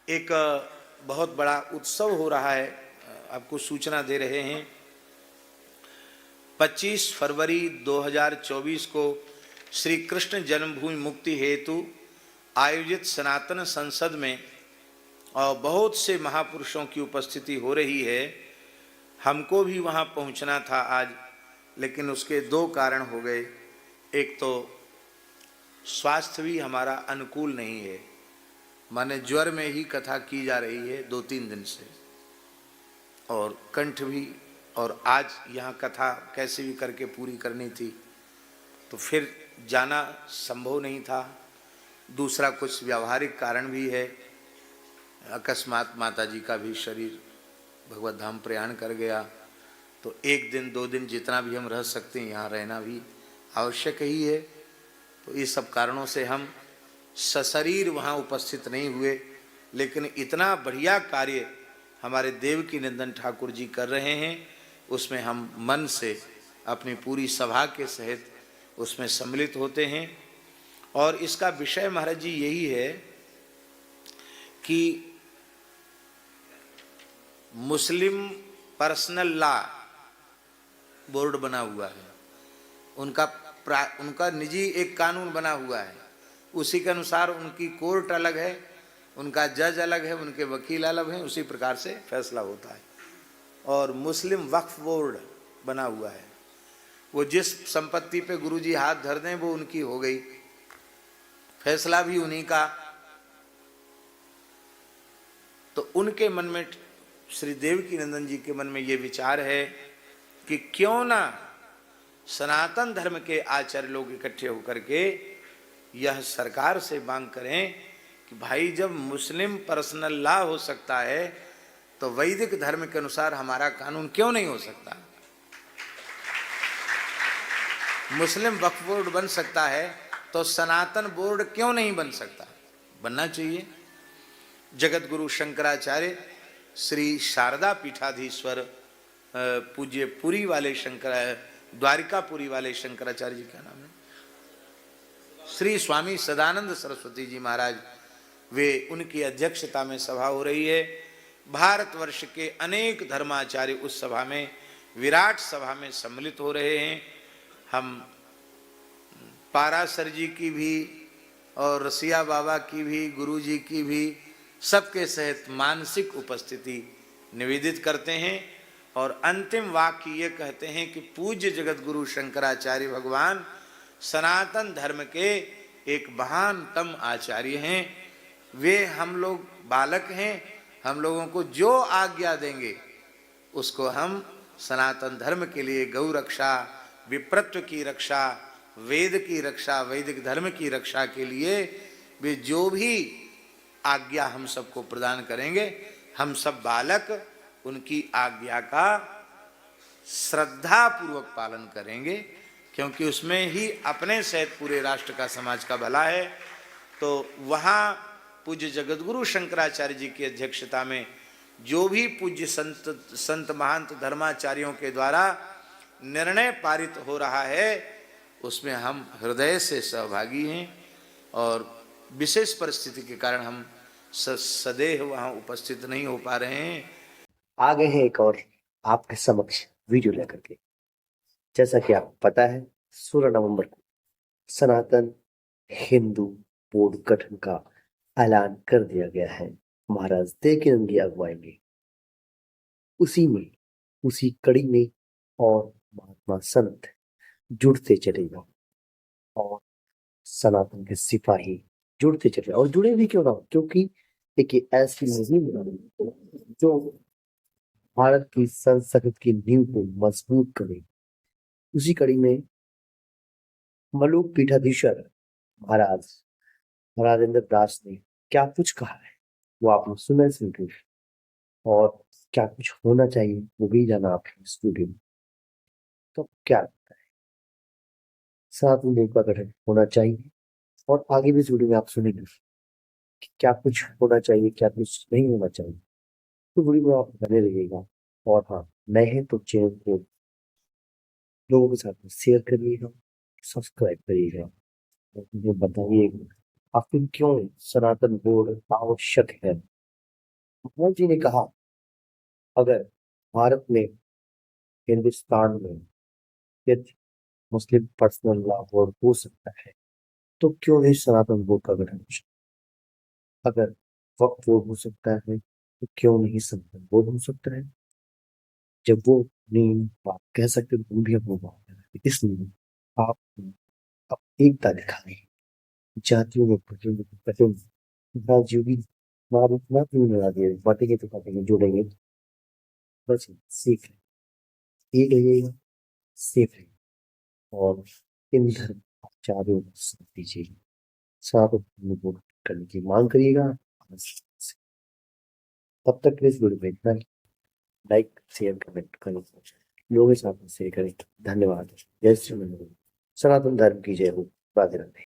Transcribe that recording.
एक बहुत बड़ा उत्सव हो रहा है, आपको सूचना दे रहे हैं। 25 फरवरी 2024 को श्री कृष्ण जन्मभूमि मुक्ति हेतु आयोजित सनातन संसद में और बहुत से महापुरुषों की उपस्थिति हो रही है। हमको भी वहाँ पहुँचना था आज, लेकिन उसके दो कारण हो गए। एक तो स्वास्थ्य भी हमारा अनुकूल नहीं है, माने ज्वर में ही कथा की जा रही है 2-3 दिन से, और कंठ भी, और आज यहाँ कथा कैसे भी करके पूरी करनी थी, तो फिर जाना संभव नहीं था। दूसरा कुछ व्यावहारिक कारण भी है, अकस्मात माता जी का भी शरीर भगवत धाम प्रयाण कर गया, तो 1 दिन 2 दिन जितना भी हम रह सकते हैं यहाँ रहना भी आवश्यक ही है। तो इस सब कारणों से हम सशरीर वहाँ उपस्थित नहीं हुए, लेकिन इतना बढ़िया कार्य हमारे देवकी नंदन ठाकुर जी कर रहे हैं, उसमें हम मन से अपनी पूरी सभा के सहित उसमें सम्मिलित होते हैं। और इसका विषय महाराज जी यही है कि मुस्लिम पर्सनल लॉ बोर्ड बना हुआ है, उनका निजी एक कानून बना हुआ है, उसी के अनुसार उनकी कोर्ट अलग है, उनका जज अलग है, उनके वकील अलग हैं, उसी प्रकार से फैसला होता है। और मुस्लिम वक्फ बोर्ड बना हुआ है, वो जिस संपत्ति पे गुरुजी हाथ धर दें वो उनकी हो गई, फैसला भी उन्हीं का। तो उनके मन में, श्री देवकी नंदन जी के मन में ये विचार है कि क्यों ना सनातन धर्म के आचार्य लोग इकट्ठे होकर के यह सरकार से मांग करें कि भाई जब मुस्लिम पर्सनल लॉ हो सकता है तो वैदिक धर्म के अनुसार हमारा कानून क्यों नहीं हो सकता। मुस्लिम वक्फ बोर्ड बन सकता है तो सनातन बोर्ड क्यों नहीं बन सकता, बनना चाहिए। जगत गुरु शंकराचार्य श्री शारदा पीठाधीश्वर पूज्य पुरी वाले द्वारिकापुरी वाले शंकराचार्य जी, क्या नाम है, श्री स्वामी सदानंद सरस्वती जी महाराज, वे उनकी अध्यक्षता में सभा हो रही है। भारतवर्ष के अनेक धर्माचार्य उस सभा में, विराट सभा में सम्मिलित हो रहे हैं। हम पारासर जी की भी और रसिया बाबा की भी, गुरु जी की भी, सबके सहित मानसिक उपस्थिति निवेदित करते हैं। और अंतिम वाक्य ये कहते हैं कि पूज्य जगत गुरु शंकराचार्य भगवान सनातन धर्म के एक महानतम आचार्य हैं। वे हम लोग बालक हैं, हम लोगों को जो आज्ञा देंगे उसको हम सनातन धर्म के लिए, गौ रक्षा, विप्रत्व की रक्षा, वेद की रक्षा, वैदिक धर्म की रक्षा के लिए वे जो भी आज्ञा हम सबको प्रदान करेंगे, हम सब बालक उनकी आज्ञा का श्रद्धा पूर्वक पालन करेंगे, क्योंकि उसमें ही अपने सहित पूरे राष्ट्र का, समाज का भला है। तो वहाँ पूज्य जगतगुरु शंकराचार्य जी की अध्यक्षता में जो भी पूज्य संत महंत धर्माचार्यों के द्वारा निर्णय पारित हो रहा है, उसमें हम हृदय से सहभागी हैं। और विशेष परिस्थिति के कारण हम सदैव वहाँ उपस्थित नहीं हो पा रहे हैं। आ गए हैं एक और आपके समक्ष वीडियो लेकर के। जैसा कि आपको पता है, 16 नवंबर को सनातन हिंदू बोर्ड गठन का ऐलान कर दिया गया है महाराज देवकीनंद की अगुवाई में। उसी कड़ी में और महात्मा संत जुड़ते चले गए और सनातन के सिपाही जुड़ते चले, और जुड़े भी क्यों ना, क्योंकि एक ऐसी मुहिम जो भारत की संस्कृति की नींव को मजबूत करे। उसी कड़ी में मलुक पीठाधीश्वर महाराज राजेंद्र दास ने क्या कुछ कहा है वो आपने सुना है, और क्या कुछ होना चाहिए वो भी जाना आपने इस वीडियो में। तो क्या लगता है, सनातन धर्म का गठन होना चाहिए, और आगे भी इस वीडियो में आप सुनेंगे कि क्या कुछ होना चाहिए, क्या कुछ नहीं होना चाहिए। तो वीडियो में आप बने रहिएगा। और हाँ, नए हैं तो चैनल को लोगों के साथ में शेयर करिएगा, सब्सक्राइब करिएगा, और मुझे बताइएगा आखिर क्यों सनातन बोर्ड आवश्यक है। महात्मा जी ने कहा, अगर भारत में, हिंदुस्तान में यदि मुस्लिम पर्सनल लॉ बोर्ड हो सकता है तो क्यों नहीं सनातन बोर्ड का गठन हो सकता? अगर वक्फ बोर्ड हो सकता है तो क्यों नहीं सनातन बोर्ड हो सकता है? जब वो अपनी बात कह सकते तो हम भी अपनी बात कह सकते। इसलिए आप अब एकता दिखानी है, जातियों में राजयोगी इतना क्यों लगा दिए, बातेंगे तो बातेंगे, जुड़ेंगे बस सीख एक लगेगा, सेफ है। और इन धर्म चारों साथ दीजिए, साथ वोट करने की मांग करिएगा। बस, तब तक के लिए इस वीडियो को इतना ही। लाइक शेयर कमेंट करें, लोगों के साथ शेयर करें। धन्यवाद। जय श्री राम। सनातन धर्म की जय हो। राधे राधे।